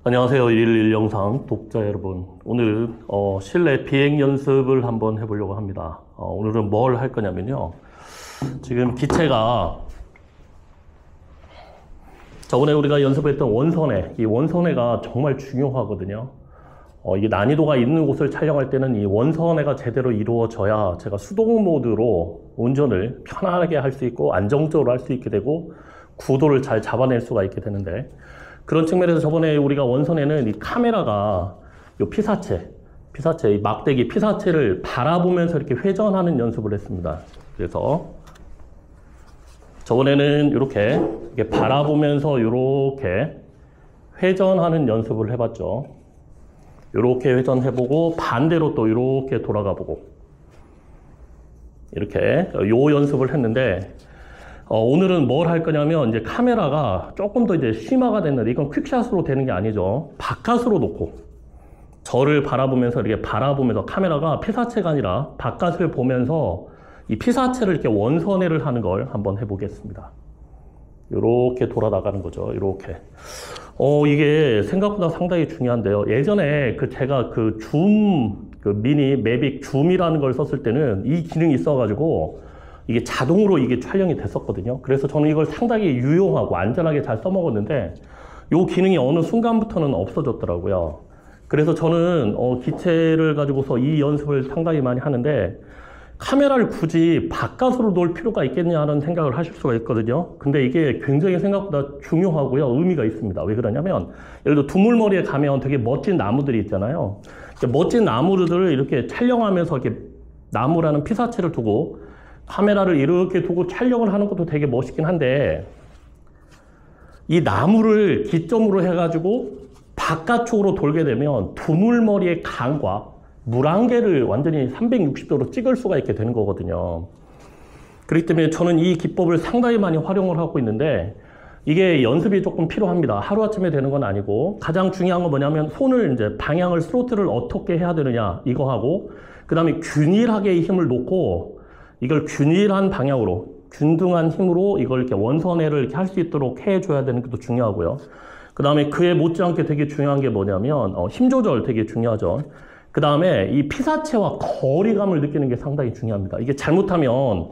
안녕하세요. 111 영상 독자 여러분. 오늘 실내 비행 연습을 한번 해보려고 합니다. 오늘은 뭘 할 거냐면요. 지금 기체가 저번에 우리가 연습했던 원선회, 이 원선회가 정말 중요하거든요. 이게 난이도가 있는 곳을 촬영할 때는 이 원선회가 제대로 이루어져야 제가 수동 모드로 운전을 편안하게 할 수 있고 안정적으로 할 수 있게 되고 구도를 잘 잡아낼 수가 있게 되는데, 그런 측면에서 저번에 우리가 원선에는 이 카메라가 이 피사체, 이 막대기 피사체를 바라보면서 이렇게 회전하는 연습을 했습니다. 그래서 저번에는 이렇게 바라보면서 이렇게 회전하는 연습을 해봤죠. 이렇게 회전해보고 반대로 또 이렇게 돌아가보고 이렇게 요 연습을 했는데, 오늘은 뭘 할 거냐면 이제 카메라가 조금 더 이제 심화가 됐는데, 이건 퀵샷으로 되는 게 아니죠. 바깥으로 놓고 저를 바라보면서 이렇게 바라보면서 카메라가 피사체가 아니라 바깥을 보면서 이 피사체를 이렇게 원선회를 하는 걸 한번 해보겠습니다. 이렇게 돌아나가는 거죠. 이렇게. 이게 생각보다 상당히 중요한데요. 예전에 제가 미니 매빅 줌이라는 걸 썼을 때는 이 기능이 있어가지고 이게 자동으로 이게 촬영이 됐었거든요. 그래서 저는 이걸 상당히 유용하고 안전하게 잘 써먹었는데, 이 기능이 어느 순간부터는 없어졌더라고요. 그래서 저는 기체를 가지고서 이 연습을 상당히 많이 하는데, 카메라를 굳이 바깥으로 놓을 필요가 있겠냐 하는 생각을 하실 수가 있거든요. 근데 이게 굉장히 생각보다 중요하고요. 의미가 있습니다. 왜 그러냐면, 예를 들어 두물머리에 가면 되게 멋진 나무들이 있잖아요. 멋진 나무들을 이렇게 촬영하면서 이렇게 나무라는 피사체를 두고 카메라를 이렇게 두고 촬영을 하는 것도 되게 멋있긴 한데, 이 나무를 기점으로 해가지고 바깥쪽으로 돌게 되면 두물머리의 강과 물안개를 완전히 360도로 찍을 수가 있게 되는 거거든요. 그렇기 때문에 저는 이 기법을 상당히 많이 활용을 하고 있는데, 이게 연습이 조금 필요합니다. 하루아침에 되는 건 아니고, 가장 중요한 건 뭐냐면 손을 이제 방향을 스로틀을 어떻게 해야 되느냐 이거 하고, 그 다음에 균일하게 힘을 놓고 이걸 균일한 방향으로, 균등한 힘으로 이걸 이렇게 원선회를 이렇게 할 수 있도록 해줘야 되는 것도 중요하고요. 그 다음에 그에 못지않게 되게 중요한 게 뭐냐면, 힘 조절 되게 중요하죠. 그 다음에 이 피사체와 거리감을 느끼는 게 상당히 중요합니다. 이게 잘못하면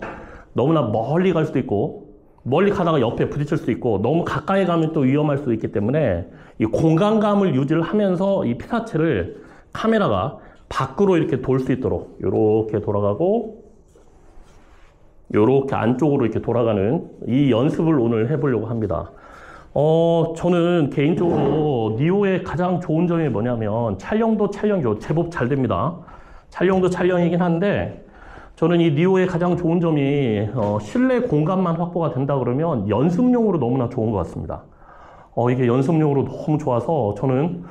너무나 멀리 갈 수도 있고, 멀리 가다가 옆에 부딪힐 수도 있고, 너무 가까이 가면 또 위험할 수도 있기 때문에 이 공간감을 유지를 하면서 이 피사체를 카메라가 밖으로 이렇게 돌 수 있도록 이렇게 돌아가고, 요렇게 안쪽으로 이렇게 돌아가는 이 연습을 오늘 해보려고 합니다. 저는 개인적으로 니오의 가장 좋은 점이 뭐냐면, 촬영도 촬영이죠. 제법 잘 됩니다. 촬영도 촬영이긴 한데, 저는 이 니오의 가장 좋은 점이 실내 공간만 확보가 된다 그러면 연습용으로 너무나 좋은 것 같습니다. 이게 연습용으로 너무 좋아서 저는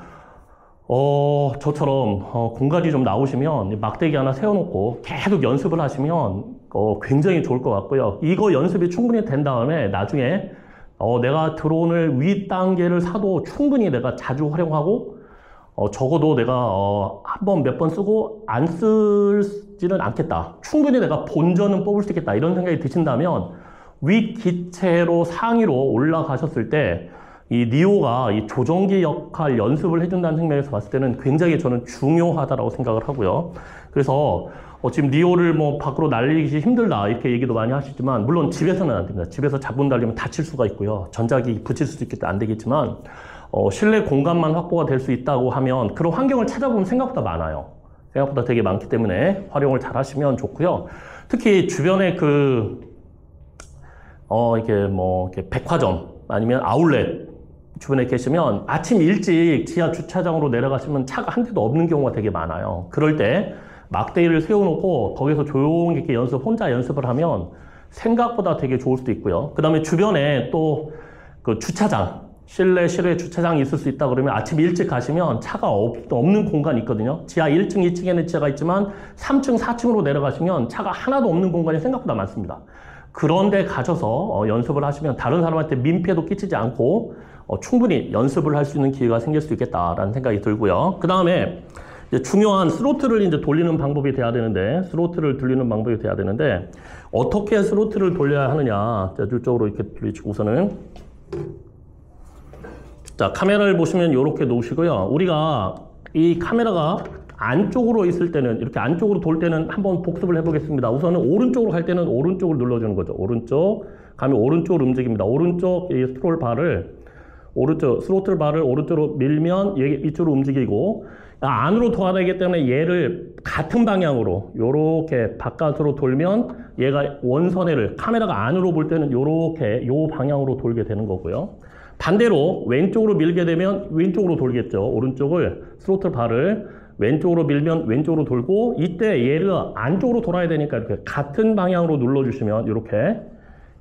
저처럼 공간이 좀 나오시면 막대기 하나 세워놓고 계속 연습을 하시면 굉장히 좋을 것 같고요. 이거 연습이 충분히 된 다음에 나중에 내가 드론을 위 단계를 사도 충분히 내가 자주 활용하고, 적어도 내가 한 번 몇 번 쓰고 안 쓰지는 않겠다, 충분히 내가 본전은 뽑을 수 있겠다, 이런 생각이 드신다면 위 기체로 상위로 올라가셨을 때 이 니오가 이 조종기 역할 연습을 해준다는 측면에서 봤을 때는 굉장히 저는 중요하다라고 생각을 하고요. 그래서 지금 니오를 뭐 밖으로 날리기 힘들다 이렇게 얘기도 많이 하시지만, 물론 집에서는 안 됩니다. 집에서 자본 달리면 다칠 수가 있고요. 전자기기 붙일 수도 있겠다, 안 되겠지만, 실내 공간만 확보가 될 수 있다고 하면 그런 환경을 찾아보면 생각보다 많아요. 생각보다 되게 많기 때문에 활용을 잘 하시면 좋고요. 특히 주변에 이렇게 백화점 아니면 아울렛 주변에 계시면 아침 일찍 지하 주차장으로 내려가시면 차가 한 대도 없는 경우가 되게 많아요. 그럴 때 막대기를 세워놓고 거기서 조용히 이렇게 혼자 연습을 하면 생각보다 되게 좋을 수도 있고요. 그 다음에 주변에 또 주차장, 실내 주차장이 있을 수 있다 그러면 아침 일찍 가시면 차가 없는 공간이 있거든요. 지하 1층, 2층에는 지하가 있지만 3층, 4층으로 내려가시면 차가 하나도 없는 공간이 생각보다 많습니다. 그런데 가셔서 연습을 하시면 다른 사람한테 민폐도 끼치지 않고 충분히 연습을 할 수 있는 기회가 생길 수 있겠다라는 생각이 들고요. 그 다음에 중요한 스로틀을 이제 돌리는 방법이 돼야 되는데, 어떻게 스로틀을 돌려야 하느냐. 이쪽으로 이렇게 돌리시고, 우선은 자, 카메라를 보시면 이렇게 놓으시고요. 우리가 이 카메라가 안쪽으로 있을 때는, 이렇게 안쪽으로 돌 때는 한번 복습을 해보겠습니다. 우선은 오른쪽으로 갈 때는 오른쪽을 눌러주는 거죠. 오른쪽 가면 오른쪽으로 움직입니다. 오른쪽 이 스크롤 바를 스로틀 바를 오른쪽으로 밀면 이쪽으로 움직이고, 안으로 돌아가기 때문에 얘를 같은 방향으로 요렇게 바깥으로 돌면 얘가 원선회를, 카메라가 안으로 볼 때는 요렇게 요 방향으로 돌게 되는 거고요. 반대로 왼쪽으로 밀게 되면 왼쪽으로 돌겠죠. 오른쪽을 스로틀 바를 왼쪽으로 밀면 왼쪽으로 돌고, 이때 얘를 안쪽으로 돌아야 되니까 이렇게 같은 방향으로 눌러주시면, 이렇게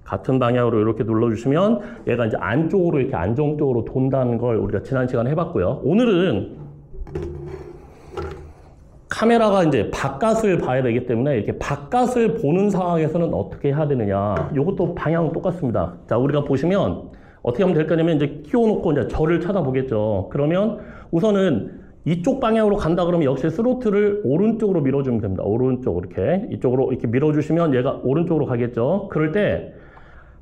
같은 방향으로 이렇게 눌러주시면 얘가 이제 안쪽으로 이렇게 안정적으로 돈다는 걸 우리가 지난 시간에 해봤고요. 오늘은 카메라가 이제 바깥을 봐야 되기 때문에 이렇게 바깥을 보는 상황에서는 어떻게 해야 되느냐. 이것도 방향은 똑같습니다. 자, 우리가 보시면 어떻게 하면 될 거냐면 이제 키워놓고 이제 저를 쳐다보겠죠. 그러면 우선은 이쪽 방향으로 간다 그러면 역시 스로틀을 오른쪽으로 밀어주면 됩니다. 오른쪽 이렇게 이쪽으로 이렇게 밀어주시면 얘가 오른쪽으로 가겠죠. 그럴 때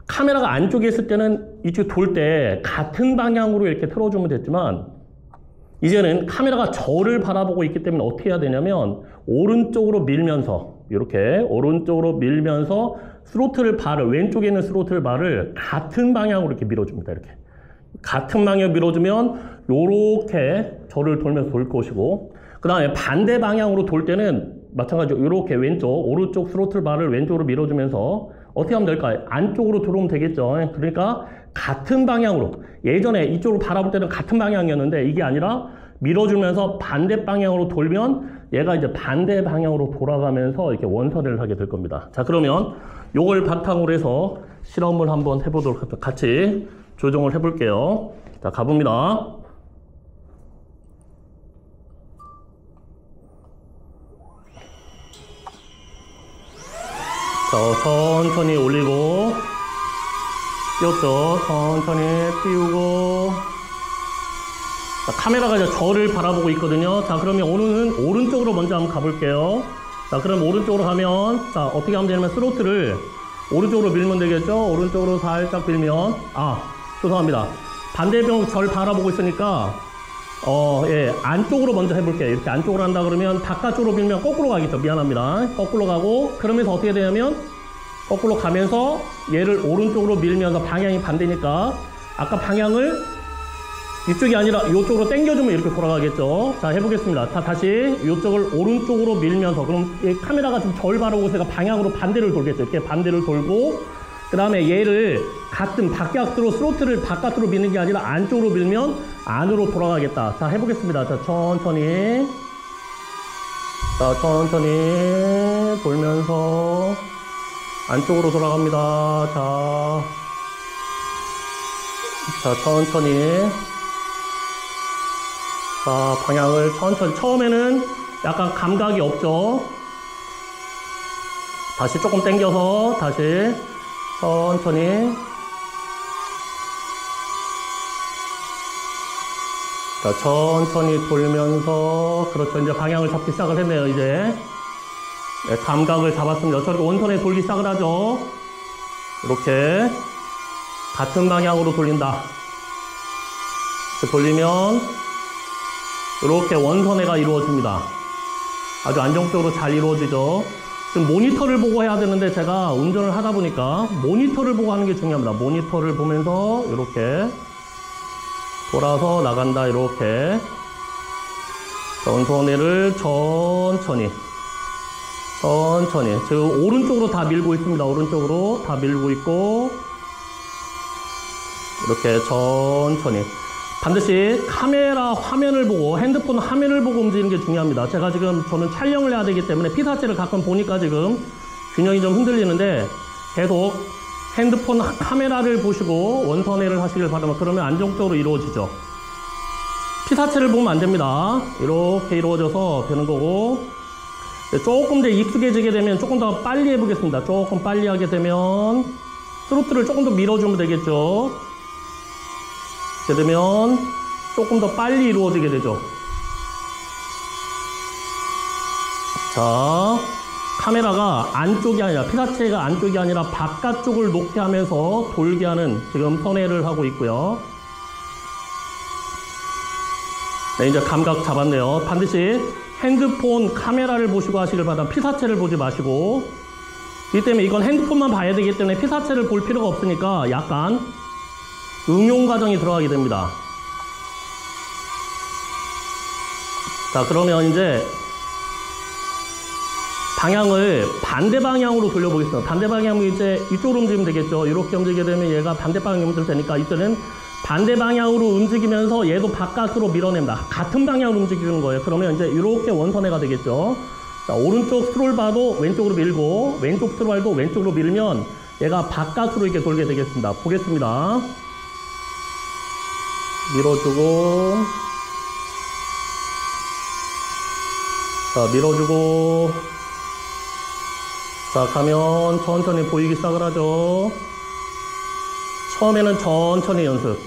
카메라가 안쪽에 있을 때는 이쪽 돌 때 같은 방향으로 이렇게 틀어주면 됐지만, 이제는 카메라가 저를 바라보고 있기 때문에 어떻게 해야 되냐면 오른쪽으로 밀면서, 이렇게 오른쪽으로 밀면서 스로틀 바를, 왼쪽에 있는 스로틀 바를 같은 방향으로 이렇게 밀어줍니다. 이렇게 같은 방향으로 밀어주면 요렇게 저를 돌면서 돌 것이고, 그 다음에 반대 방향으로 돌 때는 마찬가지로 이렇게 오른쪽 스로틀 바를 왼쪽으로 밀어주면서 어떻게 하면 될까요? 안쪽으로 들어오면 되겠죠. 그러니까 같은 방향으로, 예전에 이쪽으로 바라볼 때는 같은 방향이었는데 이게 아니라 밀어주면서 반대 방향으로 돌면 얘가 이제 반대 방향으로 돌아가면서 이렇게 원선회를 하게 될 겁니다. 자, 그러면 요걸 바탕으로 해서 실험을 한번 해보도록 합니다. 같이 조정을 해볼게요. 자, 가봅니다. 자, 천천히 올리고, 띄웠죠. 천천히 띄우고. 자, 카메라가 이제 저를 바라보고 있거든요. 자, 그러면 오늘은 오른쪽으로 먼저 한번 가볼게요. 자, 그럼 오른쪽으로 가면, 자, 어떻게 하면 되냐면 스로틀을 오른쪽으로 밀면 되겠죠. 오른쪽으로 살짝 밀면, 죄송합니다. 반대편 저를 바라보고 있으니까 안쪽으로 먼저 해볼게요. 이렇게 안쪽으로 한다 그러면 바깥쪽으로 밀면 거꾸로 가겠죠. 미안합니다. 거꾸로 가고, 그러면서 어떻게 되냐면 거꾸로 가면서 얘를 오른쪽으로 밀면서, 방향이 반대니까 아까 방향을 이쪽이 아니라 이쪽으로 당겨주면 이렇게 돌아가겠죠. 자, 해보겠습니다. 자, 다시 이쪽을 오른쪽으로 밀면서, 그럼 이 카메라가 좀 절 바라보고 있으니까 방향으로 반대를 돌겠죠. 이렇게 반대를 돌고, 그 다음에 얘를 같은 바깥으로, 스로틀을 바깥으로 미는 게 아니라 안쪽으로 밀면 안으로 돌아가겠다. 자, 해보겠습니다. 자, 천천히. 자, 천천히 돌면서 안쪽으로 돌아갑니다. 자, 천천히. 자, 방향을 천천히. 처음에는 약간 감각이 없죠. 다시 조금 당겨서 다시 천천히. 자, 천천히 돌면서, 그렇죠. 이제 방향을 잡기 시작을 했네요, 이제. 네, 감각을 잡았습니다. 저렇게 원선에 돌기 시작을 하죠. 이렇게 같은 방향으로 돌린다. 이렇게 돌리면 이렇게 원선회가 이루어집니다. 아주 안정적으로 잘 이루어지죠. 지금 모니터를 보고 해야 되는데 제가 운전을 하다 보니까 모니터를 보고 하는 게 중요합니다. 모니터를 보면서 이렇게 돌아서 나간다. 이렇게 원선회를 천천히 지금 오른쪽으로 다 밀고 있습니다. 오른쪽으로 다 밀고 있고, 이렇게 천천히. 반드시 카메라 화면을 보고, 핸드폰 화면을 보고 움직이는 게 중요합니다. 저는 촬영을 해야 되기 때문에 피사체를 가끔 보니까 지금 균형이 좀 흔들리는데, 계속 핸드폰 카메라를 보시고 원선회를 하시길 바랍니다. 그러면 안정적으로 이루어지죠. 피사체를 보면 안 됩니다. 이렇게 이루어져서 되는 거고, 조금 더 익숙해지게 되면 조금 더 빨리 해보겠습니다. 조금 빨리 하게 되면 스로틀을 조금 더 밀어주면 되겠죠. 이렇게 되면 조금 더 빨리 이루어지게 되죠. 자, 카메라가 안쪽이 아니라, 피사체가 안쪽이 아니라 바깥쪽을 놓게 하면서 돌게 하는 지금 선회를 하고 있고요. 네, 이제 감각 잡았네요. 반드시 핸드폰 카메라를 보시고 하시길 바랍니다. 피사체를 보지 마시고. 이 때문에 이건 핸드폰만 봐야 되기 때문에 피사체를 볼 필요가 없으니까 약간 응용 과정이 들어가게 됩니다. 자, 그러면 이제 방향을 반대 방향으로 돌려보겠습니다. 반대 방향은 이제 이쪽으로 움직이면 되겠죠. 이렇게 움직이게 되면 얘가 반대 방향으로 움직일 테니까 이때는 반대 방향으로 움직이면서 얘도 바깥으로 밀어냅니다. 같은 방향으로 움직이는 거예요. 그러면 이제 이렇게 원선회가 되겠죠. 자, 오른쪽 스크롤바도 왼쪽으로 밀고 왼쪽 스크롤바도 왼쪽으로 밀면 얘가 바깥으로 이렇게 돌게 되겠습니다. 보겠습니다. 밀어주고, 자, 밀어주고, 자, 가면 천천히 보이기 시작을 하죠. 처음에는 천천히 연습.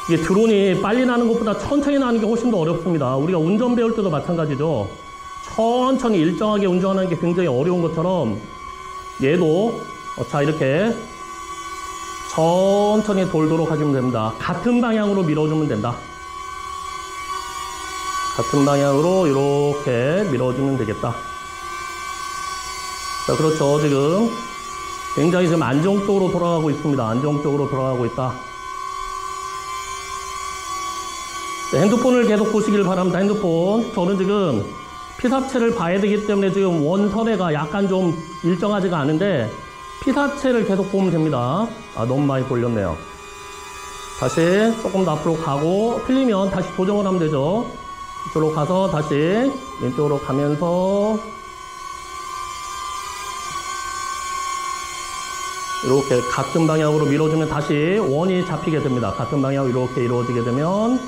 이게 드론이 빨리 나는 것보다 천천히 나는 게 훨씬 더 어렵습니다. 우리가 운전 배울 때도 마찬가지죠. 천천히 일정하게 운전하는 게 굉장히 어려운 것처럼 얘도 자, 이렇게 천천히 돌도록 하시면 됩니다. 같은 방향으로 밀어주면 된다. 같은 방향으로 이렇게 밀어주면 되겠다. 자, 그렇죠. 지금 굉장히 지금 안정적으로 돌아가고 있습니다. 안정적으로 돌아가고 있다. 네, 핸드폰을 계속 보시길 바랍니다. 핸드폰. 저는 지금 피사체를 봐야 되기 때문에 지금 원선회가 약간 좀 일정하지가 않은데 피사체를 계속 보면 됩니다. 아, 너무 많이 돌렸네요. 다시 조금 더 앞으로 가고 틀리면 다시 조정을 하면 되죠. 이쪽으로 가서 다시 왼쪽으로 가면서 이렇게 같은 방향으로 밀어주면 다시 원이 잡히게 됩니다. 같은 방향으로 이렇게 이루어지게 되면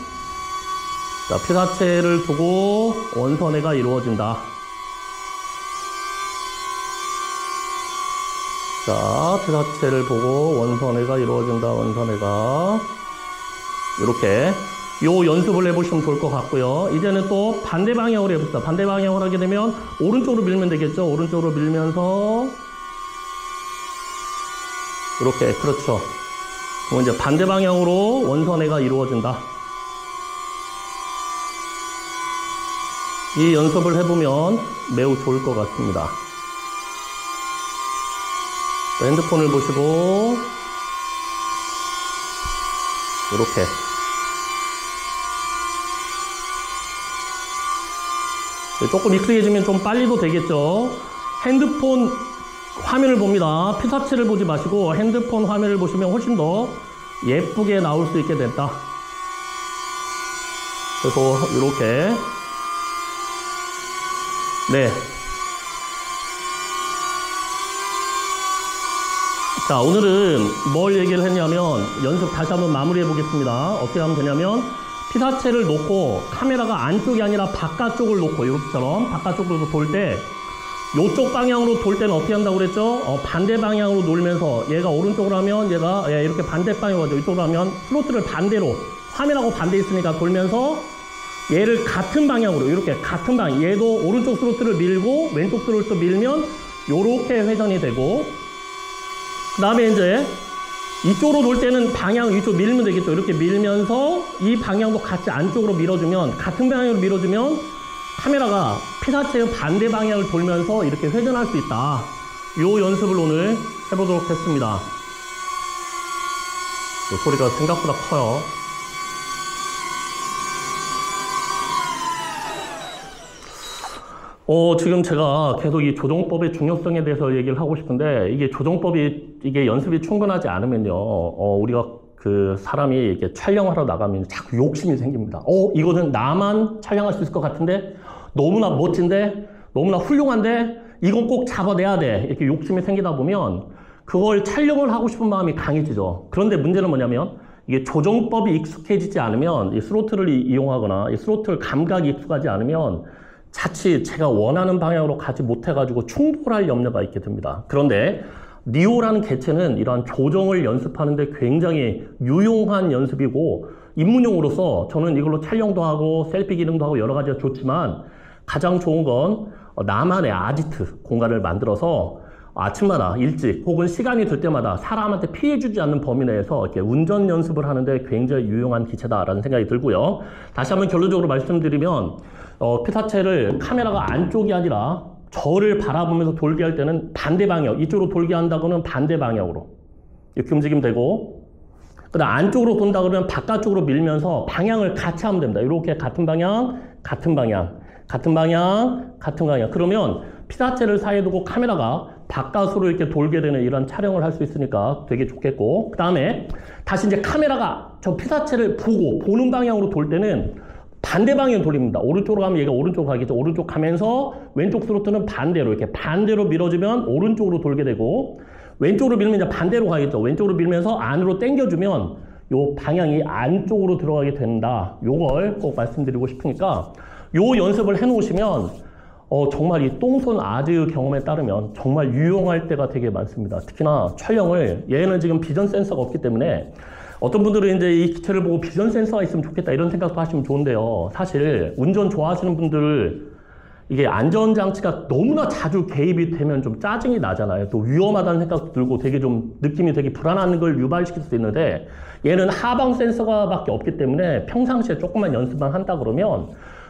자, 피사체를 두고 원선회가 이루어진다. 자, 피사체를 보고 원선회가 이루어진다. 원선회가 이렇게 요 연습을 해보시면 좋을 것 같고요. 이제는 또 반대 방향으로 해봅시다. 반대 방향으로 하게 되면 오른쪽으로 밀면 되겠죠. 오른쪽으로 밀면서 이렇게, 그렇죠. 그럼 이제 반대 방향으로 원선회가 이루어진다. 이 연습을 해보면 매우 좋을 것 같습니다. 핸드폰을 보시고 이렇게 조금 익숙해지면 좀 빨리도 되겠죠. 핸드폰 화면을 봅니다. 피사체를 보지 마시고 핸드폰 화면을 보시면 훨씬 더 예쁘게 나올 수 있게 됐다. 그래서 이렇게 네. 자, 오늘은 뭘 얘기를 했냐면 연습 다시 한번 마무리해 보겠습니다. 어떻게 하면 되냐면 피사체를 놓고 카메라가 안쪽이 아니라 바깥쪽을 놓고 이렇게처럼 바깥쪽으로 돌 때 이쪽 방향으로 돌 때는 어떻게 한다고 그랬죠? 반대 방향으로 놀면서 얘가 오른쪽으로 하면 얘가 이렇게 반대 방향으로 가죠. 이쪽으로 하면 스로틀을 반대로 화면하고 반대 있으니까 돌면서 얘를 같은 방향으로 이렇게 같은 방향 얘도 오른쪽 스로틀을 밀고 왼쪽 스로틀을 밀면 이렇게 회전이 되고 그 다음에 이제 이쪽으로 놀 때는 방향 이쪽 밀면 되겠죠. 이렇게 밀면서 이 방향도 같이 안쪽으로 밀어주면 같은 방향으로 밀어주면 카메라가 피사체의 반대 방향을 돌면서 이렇게 회전할 수 있다. 요 연습을 오늘 해보도록 했습니다. 소리가 생각보다 커요. 지금 제가 계속 이 조정법의 중요성에 대해서 얘기를 하고 싶은데, 이게 조정법이, 이게 연습이 충분하지 않으면요, 우리가 그 사람이 이렇게 촬영하러 나가면 자꾸 욕심이 생깁니다. 이거는 나만 촬영할 수 있을 것 같은데, 너무나 멋진데, 너무나 훌륭한데, 이건 꼭 잡아내야 돼. 이렇게 욕심이 생기다 보면, 그걸 촬영을 하고 싶은 마음이 강해지죠. 그런데 문제는 뭐냐면, 이게 조정법이 익숙해지지 않으면, 이 스로틀을 이용하거나, 이 스로틀 감각이 익숙하지 않으면, 자칫 제가 원하는 방향으로 가지 못해가지고 충돌할 염려가 있게 됩니다. 그런데 리오라는 개체는 이러한 조정을 연습하는데 굉장히 유용한 연습이고 입문용으로서 저는 이걸로 촬영도 하고 셀피 기능도 하고 여러 가지가 좋지만 가장 좋은 건 나만의 아지트 공간을 만들어서 아침마다 일찍 혹은 시간이 될 때마다 사람한테 피해주지 않는 범위 내에서 이렇게 운전 연습을 하는데 굉장히 유용한 기체다라는 생각이 들고요. 다시 한번 결론적으로 말씀드리면 피사체를 카메라가 안쪽이 아니라 저를 바라보면서 돌게 할 때는 반대 방향, 이쪽으로 돌게 한다고는 반대 방향으로 이렇게 움직이면 되고, 그다음 안쪽으로 돈다 그러면 바깥쪽으로 밀면서 방향을 같이 하면 됩니다. 이렇게 같은 방향, 같은 방향, 같은 방향, 같은 방향. 그러면 피사체를 사이에 두고 카메라가 바깥으로 이렇게 돌게 되는 이런 촬영을 할 수 있으니까 되게 좋겠고, 그 다음에 다시 이제 카메라가 저 피사체를 보는 방향으로 돌 때는 반대 방향 돌립니다. 오른쪽으로 가면 얘가 오른쪽으로 가겠죠. 오른쪽 가면서 왼쪽 스로틀은 반대로 이렇게 반대로 밀어주면 오른쪽으로 돌게 되고, 왼쪽으로 밀면 이제 반대로 가겠죠. 왼쪽으로 밀면서 안으로 당겨주면 요 방향이 안쪽으로 들어가게 된다. 요걸 꼭 말씀드리고 싶으니까 요 연습을 해 놓으시면 정말 이 똥손 아즈 경험에 따르면 정말 유용할 때가 되게 많습니다. 특히나 촬영을, 얘는 지금 비전 센서가 없기 때문에 어떤 분들은 이제 이 기체를 보고 비전 센서가 있으면 좋겠다 이런 생각도 하시면 좋은데요. 사실 운전 좋아하시는 분들 이게 안전장치가 너무나 자주 개입이 되면 좀 짜증이 나잖아요. 또 위험하다는 생각도 들고 되게 좀 느낌이 되게 불안한 걸 유발시킬 수도 있는데, 얘는 하방 센서가 밖에 없기 때문에 평상시에 조금만 연습만 한다 그러면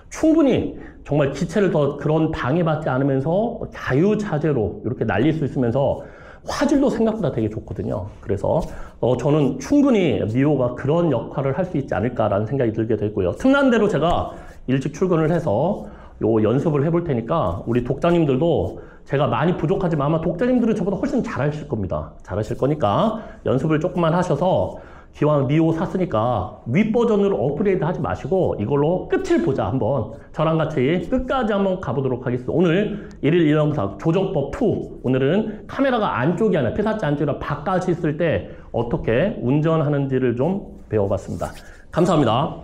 충분히 정말 기체를 더 그런 방해받지 않으면서 자유자재로 이렇게 날릴 수 있으면서 화질도 생각보다 되게 좋거든요. 그래서 저는 충분히 미오가 그런 역할을 할 수 있지 않을까라는 생각이 들게 됐고요. 틈난 대로 제가 일찍 출근을 해서 요 연습을 해볼 테니까 우리 독자님들도 제가 많이 부족하지만 아마 독자님들은 저보다 훨씬 잘하실 겁니다. 잘하실 거니까 연습을 조금만 하셔서 기왕 미오 샀으니까 윗버전으로 업그레이드 하지 마시고 이걸로 끝을 보자. 한번 저랑 같이 끝까지 한번 가보도록 하겠습니다. 오늘 1일 1영상 조정법 2, 오늘은 카메라가 안쪽이 아니라 피사체 안쪽이라 바깥이 있을 때 어떻게 운전하는지를 좀 배워봤습니다. 감사합니다.